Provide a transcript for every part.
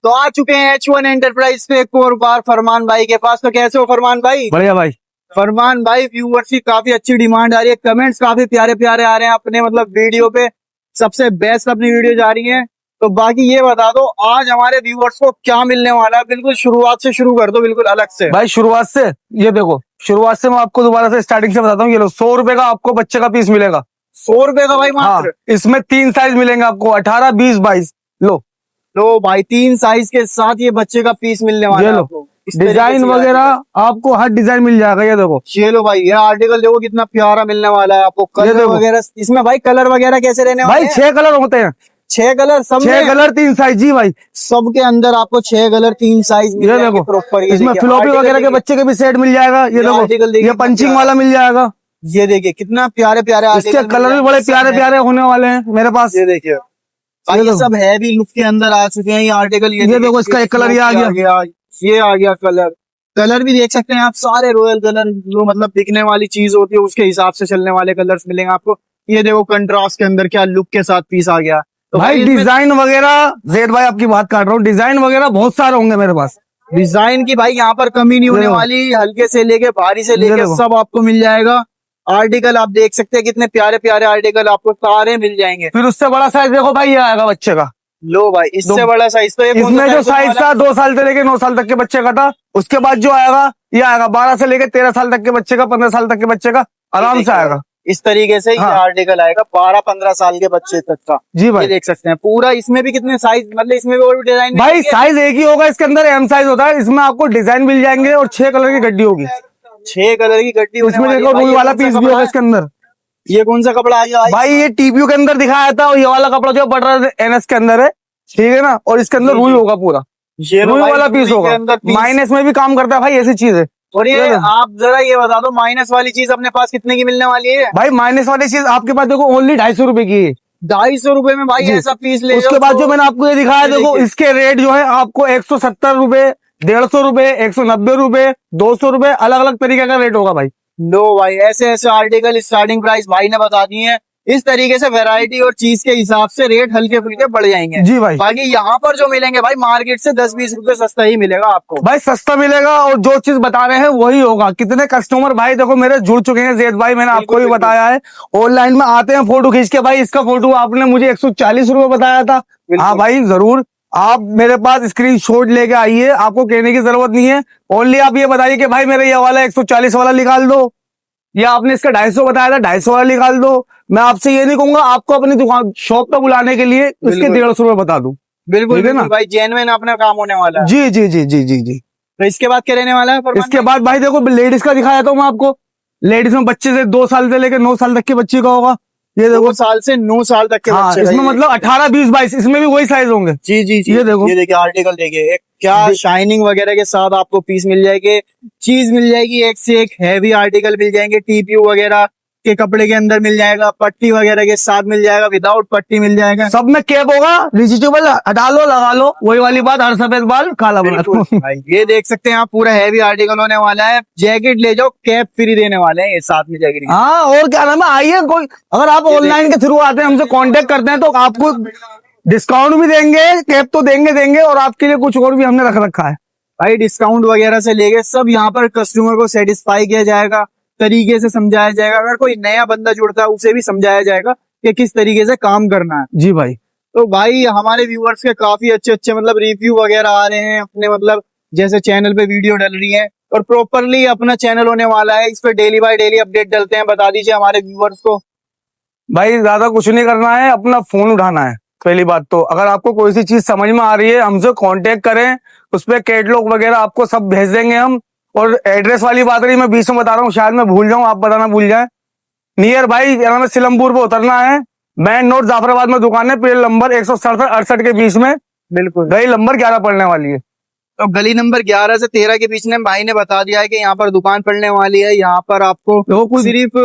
तो आ चुके हैं H1 एंटरप्राइज पे एक और बार फरमान भाई के पास। तो कैसे हो फरमान भाई? बढ़िया भाई। फरमान भाई, व्यूअर्स की काफी अच्छी डिमांड आ रही है, कमेंट्स काफी प्यारे प्यारे आ रहे हैं अपने मतलब वीडियो पे, सबसे बेस्ट अपनी वीडियो जा रही है। तो बाकी ये बता दो आज हमारे व्यूअर्स को क्या मिलने वाला है? बिल्कुल शुरुआत से शुरू कर दो, बिल्कुल अलग से भाई शुरुआत से ये देखो, शुरुआत से मैं आपको दोबारा से स्टार्टिंग से बताता हूँ। ये लो 100 रुपए का आपको बच्चे का पीस मिलेगा। 100 रुपए का भाई हाँ, मात्र? इसमें 3 साइज मिलेंगे आपको, 18, 20, 22। लो लो भाई, 3 साइज के साथ ये बच्चे का पीस मिलने वाला ये है लो। आपको। इस तरीके डिजाइन से वगैरह आपको हर डिजाइन मिल जाएगा। ये देखो, ये लो भाई, ये आर्टिकल देखो कितना प्यारा मिलने वाला है आपको। कलर देखो। वगैरह इसमें भाई, कलर वगैरह कैसे रहने वाले भाई हैं? 6 कलर होते हैं। 6 कलर सब 6 में? Colour 3 size. जी भाई, सबके अंदर आपको 6 कलर 3 साइज मिल ये जाएंगे देखो। प्रॉपर। इसमें फ्लॉपी वगैरह के बच्चे के भी सेट मिल जाएगा। ये आर्टिकल देखो, देखिए ये पंचिंग वाला मिल जाएगा। ये देखिए कितना प्यारे प्यारे इसके कलर भी बड़े प्यारे प्यारे होने वाले हैं मेरे पास। ये देखिए भाई, ये सब हैवी लुक के अंदर आ चुके हैं ये आर्टिकल। ये देखो, इसका एक कलर ये आ गया। ये आ गया कलर। कलर भी देख सकते हैं आप, सारे रॉयल कलर जो मतलब दिखने वाली चीज होती है उसके हिसाब से चलने वाले कलर्स मिलेंगे आपको। ये देखो कंट्रास्ट के अंदर क्या लुक के साथ पीस आ गया। तो भाई डिजाइन वगैरह, जेड भाई आपकी बात काट रहा हूँ, डिजाइन वगैरह बहुत सारे होंगे मेरे पास। डिजाइन की भाई यहाँ पर कमी नहीं होने वाली, हल्के से लेके भारी से लेके सब आपको मिल जाएगा। आर्टिकल आप देख सकते हैं कितने प्यारे प्यारे आर्टिकल आपको सारे मिल जाएंगे। फिर उससे बड़ा साइज देखो भाई, ये आएगा बच्चे का। लो भाई, इससे बड़ा साइज तो इसमें जो साइज था 2 साल से लेके 9 साल तक के बच्चे का था। उसके बाद जो आएगा ये आएगा 12 से लेके 13 साल तक के बच्चे का, 15 साल तक के बच्चे का आराम से आएगा। इस तरीके से हाँ। ये आर्टिकल आएगा 12-15 साल के बच्चे तक का। जी भाई, ये देख सकते हैं पूरा। इसमें भी कितने साइज, मतलब इसमें भी और भी डिजाइन? भाई साइज एक ही होगा इसके अंदर, एम साइज होता है। इसमें आपको डिजाइन मिल जाएंगे और 6 कलर की गड्डी होगी। 6 कलर की गड्डी इसमें देखो, रूल वाला पीस भी होगा इसके अंदर। ये कौन सा कपड़ा आ गया भाई? ये टीपीयू के अंदर दिखाया था, और ये वाला कपड़ा जो बढ़ रहा है एनएस के अंदर है, ठीक है ना। और इसके अंदर रूई होगा पूरा, रूई वाला पीस होगा। माइनस में भी काम करता है भाई, ऐसी चीज है। और ये आप जरा ये बता दो, माइनस वाली चीज अपने पास कितने की मिलने वाली है? भाई माइनस वाली चीज आपके पास देखो ओनली 250 रुपए की है। 250 रुपए में भाई ऐसा पीस ले। उसके बाद जो मैंने आपको ये दिखाया, देखो इसके रेट जो है आपको 170 रुपए, 150 रुपए, 190 रुपए, 200 रुपए, अलग अलग तरीके का रेट होगा भाई। लो भाई, ऐसे ऐसे आर्टिकल स्टार्टिंग प्राइस भाई ने बता दिए हैं। इस तरीके से वैरायटी और चीज के हिसाब से रेट हल्के फुल्के बढ़ जाएंगे। जी भाई। बाकी यहाँ पर जो मिलेंगे भाई मार्केट से 10-20 रुपए सस्ता ही मिलेगा आपको। भाई सस्ता मिलेगा, और जो चीज बता रहे हैं वही होगा। कितने कस्टमर भाई देखो मेरे जुड़ चुके हैं जेद भाई, मैंने आपको भी बताया है। ऑनलाइन में आते हैं फोटो खींच के, भाई इसका फोटो आपने मुझे 140 रुपए बताया था। हाँ भाई जरूर, आप मेरे पास स्क्रीनशॉट लेके आइए, आपको कहने की जरूरत नहीं है। ओनली आप ये बताइए कि भाई मेरे ये वाला 140 वाला निकाल दो, या आपने इसका 250 बताया था 250 वाला निकाल दो। मैं आपसे ये नहीं कहूंगा आपको अपनी दुकान शॉप पे बुलाने के लिए इसके 150 रुपए बता दूं। बिल्कुल ठीक है ना भाई, जेन्युइन अपना काम होने वाला है। जी जी जी जी जी जी। तो इसके बाद क्या रहने वाला है? इसके बाद भाई देखो, लेडीज का दिखाया था मैं आपको। लेडीज में बच्चे से 2 साल से लेकर 9 साल तक के बच्चे का होगा। ये देखो 2 साल से 9 साल तक के हाँ, बच्चे। इसमें मतलब 18, 20, 22 इसमें भी वही साइज होंगे। जी जी जी। ये देखो, ये देखिए आर्टिकल देखिए, एक क्या शाइनिंग वगैरह के साथ आपको पीस मिल जाएगी, चीज मिल जाएगी, एक से एक हैवी आर्टिकल मिल जाएंगे। टीपीयू वगैरह के कपड़े के अंदर मिल जाएगा, पट्टी वगैरह के साथ मिल जाएगा, विदाउट पट्टी मिल जाएगा। सब में कैप होगा, रिचिटेबल हटा लो लगा लो, वही वाली बात, हर सफेद बाल काला बना दो। ये देख सकते हैं आप, पूरा हैवी आर्टिकल होने वाला है। जैकेट ले जाओ, कैप फ्री देने वाले हैं ये साथ में जैकेट। हाँ, और क्या नाम है, आइए। कोई अगर आप ऑनलाइन के थ्रू आते हैं, हमसे कांटेक्ट करते हैं, तो आपको डिस्काउंट भी देंगे, कैप तो देंगे, और आपके लिए कुछ और भी हमने रख रखा है। भाई डिस्काउंट वगैरह से लेके सब यहाँ पर कस्टमर को सेटिस्फाई किया जाएगा, तरीके से समझाया जाएगा। अगर कोई नया बंदा जुड़ता है उसे भी समझाया जाएगा कि किस तरीके से काम करना है। जी भाई। तो भाई हमारे व्यूअर्स के काफी अच्छे अच्छे मतलब रिव्यू वगैरह आ रहे हैं अपने, मतलब जैसे चैनल पे वीडियो डल रही है और प्रॉपरली अपना चैनल होने वाला है, इस पे डेली बाय डेली अपडेट डलते हैं। बता दीजिए हमारे व्यूअर्स को। भाई ज्यादा कुछ नहीं करना है, अपना फोन उठाना है। पहली बात तो अगर आपको कोई सी चीज समझ में आ रही है, हमसे कांटेक्ट करें, उस पर कैटलॉग वगैरह आपको सब भेज देंगे हम। और एड्रेस वाली बात रही, मैं बीच में बता रहा हूँ, शायद मैं भूल जाऊं, आप बताना भूल जाए। नियर भाई हमें सिलमपुर पे उतरना है, मैन रोड जाफराबाद में दुकान है, पेड़ नंबर 167-68 के बीच में। बिल्कुल, गली नंबर 11 पड़ने वाली है। तो गली नंबर 11 से 13 के बीच में भाई ने बता दिया है कि यहाँ पर दुकान पड़ने वाली है। यहाँ पर आपको सिर्फ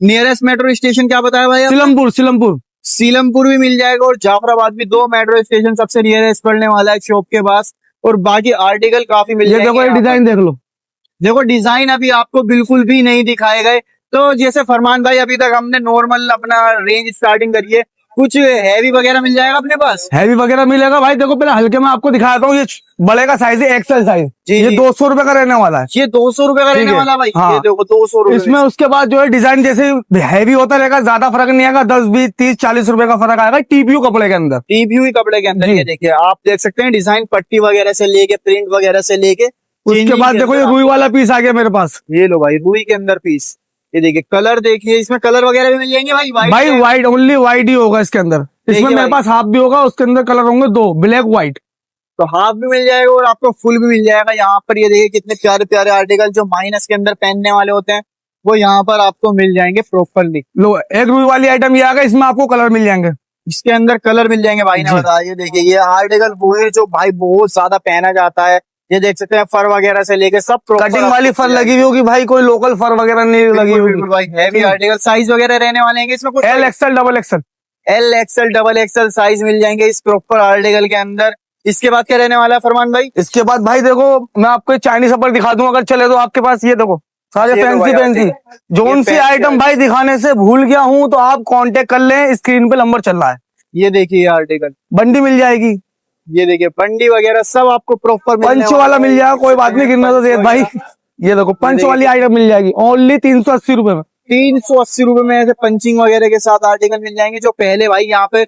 नियरेस्ट मेट्रो स्टेशन क्या बताया भाई? सीलमपुर भी मिल जाएगा, और जाफराबाद भी 2 मेट्रो स्टेशन सबसे नियरेस्ट पड़ने वाला है शॉप के पास। और बाकी आर्टिकल काफी मिल जाएंगे। देखो ये डिजाइन देख लो, देखो डिजाइन अभी आपको बिल्कुल भी नहीं दिखाए गए। तो जैसे फरमान भाई, अभी तक हमने नॉर्मल अपना रेंज स्टार्टिंग करी है, कुछ हैवी वगैरह मिल जाएगा अपने पास? हैवी वगैरह मिलेगा भाई। देखो पहले हल्के में आपको दिखाता हूँ। ये बड़े का साइज है, एक्सेल साइज। जी, ये जी। 200 रुपए का रहने वाला है। ये 200 रुपए का ठीक रहने है। वाला भाई। हाँ। ये देखो 200 रुपए इसमें उसके बाद जो है डिजाइन जैसे हैवी होता रहेगा, ज्यादा फर्क नहीं आएगा। 10, 20, 30, 40 रुपए का फर्क आएगा टीपीयू कपड़े के अंदर। टीपीयू ही कपड़े के अंदर। जी। ये देखिए आप देख सकते हैं डिजाइन पट्टी वगैरह से लेके प्रिंट वगैरह से लेके उसके changing बाद के देखो ये अंदर रुई वाला पीस आ गया मेरे पास। ये लो भाई रुई के अंदर पीस। ये देखिए कलर देखिए, इसमें कलर वगैरह भी मिल जाएंगे भाई। भाई व्हाइट, ओनली व्हाइट ही होगा इसके अंदर। इसमें देखिए मेरे भाई। पास हाफ भी होगा, उसके अंदर कलर होंगे 2, ब्लैक व्हाइट। तो हाफ भी मिल जाएगा और आपको फुल भी मिल जाएगा। यहाँ पर ये देखिए कितने प्यारे प्यारे आर्टिकल जो माइनस के अंदर पहनने वाले होते हैं वो यहाँ पर आपको मिल जाएंगे प्रॉपरली। लो एक रुई वाली आइटम ये आ गया, इसमें आपको कलर मिल जाएंगे। इसके अंदर कलर मिल जाएंगे भाई ने जी। बताया। ये देखिए ये आर्टिकल वो है जो भाई बहुत ज्यादा पहना जाता है। ये देख सकते हैं फर वगैरह से लेके सब कटिंग वाली फर लगी हुई होगी भाई, कोई लोकल फर वगैरह नहीं लगी होगी भाई। हैवी आर्टिकल साइज वगैरह रहने वाले हैं इसमें कुछ L XL double XL. L XL double XL size मिल जाएंगे इस प्रॉपर आर्टिकल के अंदर। इसके बाद क्या रहने वाला है फरमान भाई? इसके बाद भाई देखो मैं आपको चाइनीज अपर दिखा दूं अगर चले तो आपके पास। ये देखो सारे ये तो फैंसी भाई फैंसी जोन ये सी fancy आइटम भाई दिखाने से भूल गया हूं, तो आप कांटेक्ट कर लें, स्क्रीन पे नंबर चल रहा है। ये देखिए आर्टिकल बंडी मिल जाएगी, ये देखिए बंडी वगैरह सब आपको प्रॉपर पंच वाला मिल जाएगा, कोई बात नहीं, गिरना तो जेद भाई। ये देखो पंच वाली आइटम मिल जाएगी ओनली 380 रुपए में। 380 रुपए में ऐसे पंचिंग वगैरह के साथ आर्टिकल मिल जाएंगे। जो पहले भाई यहाँ पे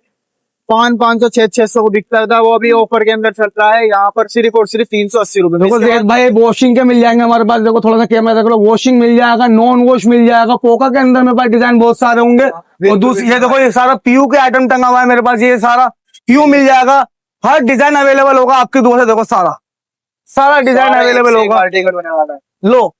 500, 600 को बिकता था वो अभी ऑफर के अंदर चल रहा है यहाँ पर सिर्फ और सिर्फ 380 रुपए में। देखो इसके जेद भाई वॉशिंग के मिल जाएंगे हमारे पास। देखो थोड़ा सा कैमरा देख लो, वॉशिंग मिल जाएगा, नॉन वॉश मिल जाएगा। पोका के अंदर मेरे पास डिजाइन बहुत सारे होंगे। और दूसरी ये देखो ये सारा पीयू के आइटम टंगा हुआ है मेरे पास। ये सारा पीयू मिल जाएगा, हर डिजाइन अवेलेबल होगा आपकी दुकान से। देखो सारा डिजाइन अवेलेबल होगा। आर्टिकल होने वाला है। लो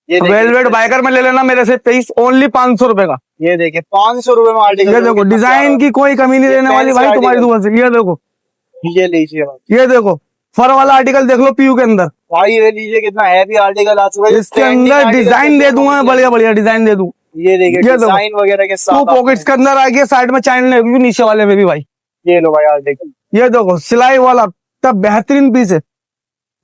ये देखिए वेलवेट बाइकर में ले लेना मेरे से, पीस ओनली 500 रुपए का। ये देखिए 500 रुपए में आर्टिकल। ये देखो डिजाइन की कोई कमी नहीं रहने वाली भाई तुम्हारी दुकान से। ये देखो, ये लीजिए भाई। ये देखो फर वाला आर्टिकल देख लो पीयू के अंदर भाई ये लीजिए कितना हैवी आर्टिकल आ चुका है। इसके अंदर डिजाइन दे दूंगा, बढ़िया बढ़िया डिजाइन दे दूं। ये देखिए ये देखो। डिजाइन वगैरह के 2 साथ पॉकेट्स के अंदर आ गया, साइड में चैनल लगी हुई नीचे वाले में भी भाई। ये लो भाई आर्टिकल। ये देखो सिलाई वाला तब बेहतरीन पीस है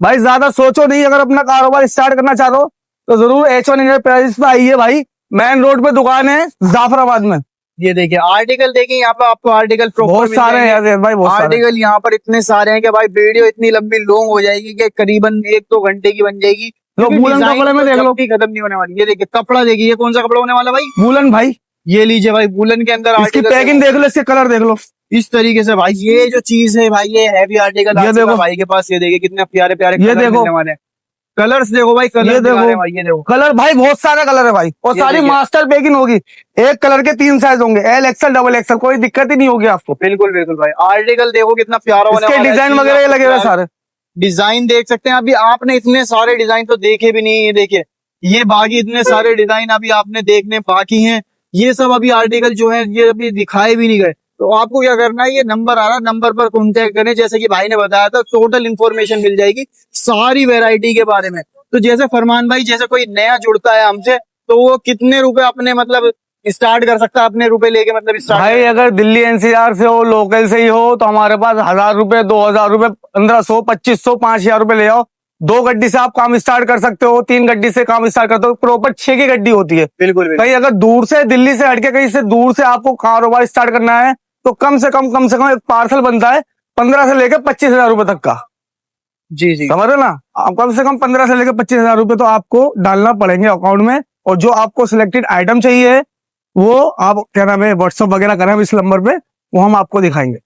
भाई। ज्यादा सोचो नहीं, अगर अपना कारोबार स्टार्ट करना चाह रहे हो तो जरूर H1 इंडिया प्राइस पे आइए भाई। मेन रोड पे दुकान है जाफराबाद में। ये देखिए आर्टिकल देखिए यहाँ पे आपको आर्टिकल बहुत सारे हैं यार भाई, बहुत सारे आर्टिकल यहाँ पर इतने सारे हैं कि भाई वीडियो इतनी लंबी लॉन्ग हो जाएगी कि करीबन 1-2 घंटे की बन जाएगी। लो क्योंकि वूलन डिजाइन कपड़े में तो देख लो, जब भी खत्म नहीं होने वाली। ये देखिए कपड़ा देखिए, ये कौन सा कपड़ा होने वाला भाई? वूलन भाई। ये लीजिए भाई वूलन के अंदर इसकी आर्टिकल पैकिंग देख लो, इसके कलर देख लो। इस तरीके से भाई। ये जो चीज है भाई ये हैवी आर्टिकल ये देखो भाई के पास। ये देखिए कितने प्यारे प्यारे ये कलर देखो। मिलने वाले हैं। कलर्स देखो भाई, कलर ये देखो भाई। ये देखो कलर भाई, बहुत सारे कलर है भाई, और ये सारी देखिए। मास्टर पैकिंग होगी। एक कलर के 3 साइज होंगे, एल एक्सएल डबल एक्सएल, कोई दिक्कत ही नहीं होगी आपको। बिल्कुल बिल्कुल भाई। आर्टिकल देखो कितना प्यारा होने इसके वाला है। डिजाइन वगैरह ये लगे हुए सारे। डिजाइन देख सकते हैं अभी आपने, इतने सारे डिजाइन तो देखे भी नहीं। ये देखिए ये बाकी इतने सारे डिजाइन अभी आपने देखने बाकी हैं। ये सब अभी आर्टिकल जो है ये अभी दिखाए भी नहीं गए। तो आपको क्या करना है, ये नंबर आ रहा है, नंबर पर कॉन्टेक्ट करें। जैसे कि भाई ने बताया था टोटल इन्फॉर्मेशन मिल जाएगी सारी वैरायटी के बारे में। तो जैसे फरमान भाई जैसे कोई नया जुड़ता है हमसे तो वो कितने रुपए अपने मतलब स्टार्ट कर सकता है, अपने रुपए लेके मतलब स्टार्ट? भाई अगर दिल्ली एनसीआर से हो, लोकल से ही हो, तो हमारे पास 1000 रुपए, 2000 रुपए, 1500, 2500, 5000 रुपए ले आओ। 2 गड्डी से आप काम स्टार्ट कर सकते हो, 3 गड्डी से काम स्टार्ट करते हो। प्रॉपर 6 की गड्डी होती है। बिल्कुल कहीं अगर दूर से, दिल्ली से हटके कहीं से दूर से आपको कारोबार स्टार्ट करना है तो कम से कम एक पार्सल बनता है 15 से लेकर 25,000 रुपए तक का। जी जी समझ रहे ना आप? कम से कम 15 से लेकर 25,000 रुपए तो आपको डालना पड़ेंगे अकाउंट में। और जो आपको सिलेक्टेड आइटम चाहिए वो आप क्या नाम है व्हाट्सएप वगैरह करें इस नंबर पे, वो हम आपको दिखाएंगे।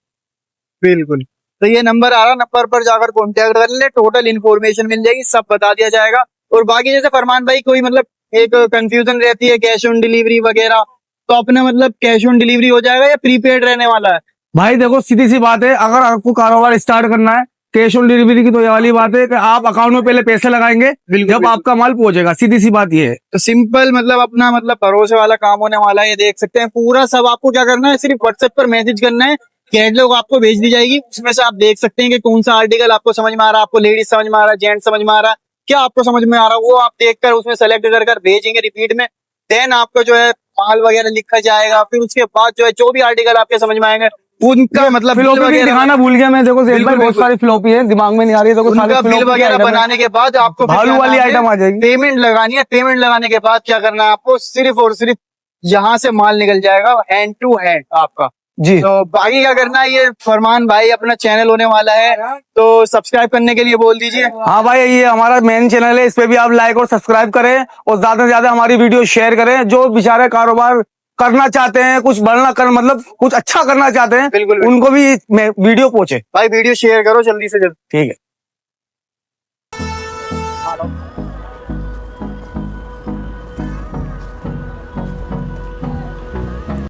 बिल्कुल। तो ये नंबर आ रहा, नंबर पर जाकर कॉन्टेक्ट कर ले, टोटल इन्फॉर्मेशन मिल जाएगी, सब बता दिया जाएगा। और बाकी जैसे फरमान भाई कोई मतलब एक कंफ्यूजन रहती है कैश ऑन डिलीवरी वगैरह, तो अपना मतलब कैश ऑन डिलीवरी हो जाएगा या प्रीपेड रहने वाला है? भाई देखो सीधी सी बात है, अगर आपको कारोबार स्टार्ट करना है कैश ऑन डिलीवरी की तो ये वाली बात है कि आप अकाउंट में पहले पैसे लगाएंगे जब आपका माल पहुंचेगा। सीधी सी बात ये है। तो सिंपल मतलब अपना मतलब भरोसे वाला काम होने वाला है। ये देख सकते हैं पूरा सब आपको क्या करना है, सिर्फ व्हाट्सएप पर मैसेज करना है, कैटलॉग आपको भेज दी जाएगी। उसमें से आप देख सकते हैं कि कौन सा आर्टिकल आपको समझ में आ रहा है, आपको लेडीज समझ में आ रहा है, जेंट्स समझ में आ रहा है, क्या आपको समझ में आ रहा है वो आप देखकर उसमें सेलेक्ट कर भेजेंगे रिपीट में। देन आपको जो है माल वगैरह लिखा जाएगा। फिर उसके बाद जो है जो भी आर्टिकल आपके समझ में आएंगे उनका मतलब फ्लॉपी भी दिखाना भूल गया मैं। देखो जेल भाई बहुत बिल्कुल। सारी फ्लॉपी है, दिमाग में नहीं आ रही है। देखो उनका बिल वगैरह बनाने के बाद आपको भालू वाली आइटम आ जाएगी। पेमेंट लगानी है। पेमेंट लगाने के बाद क्या करना है आपको, सिर्फ और सिर्फ यहाँ से माल निकल जाएगा हैंड टू हैंड आपका। जी। तो बाकी क्या करना है, ये फरमान भाई अपना चैनल होने वाला है, तो सब्सक्राइब करने के लिए बोल दीजिए। हाँ भाई, ये हमारा मेन चैनल है, इस पे भी आप लाइक और सब्सक्राइब करें और ज्यादा से ज्यादा हमारी वीडियो शेयर करें। जो बेचारे कारोबार करना चाहते हैं, कुछ बढ़ना कर मतलब कुछ अच्छा करना चाहते हैं, बिल्कुल उनको भी वीडियो पहुंचे। भाई वीडियो शेयर करो जल्दी से जल्दी। ठीक है।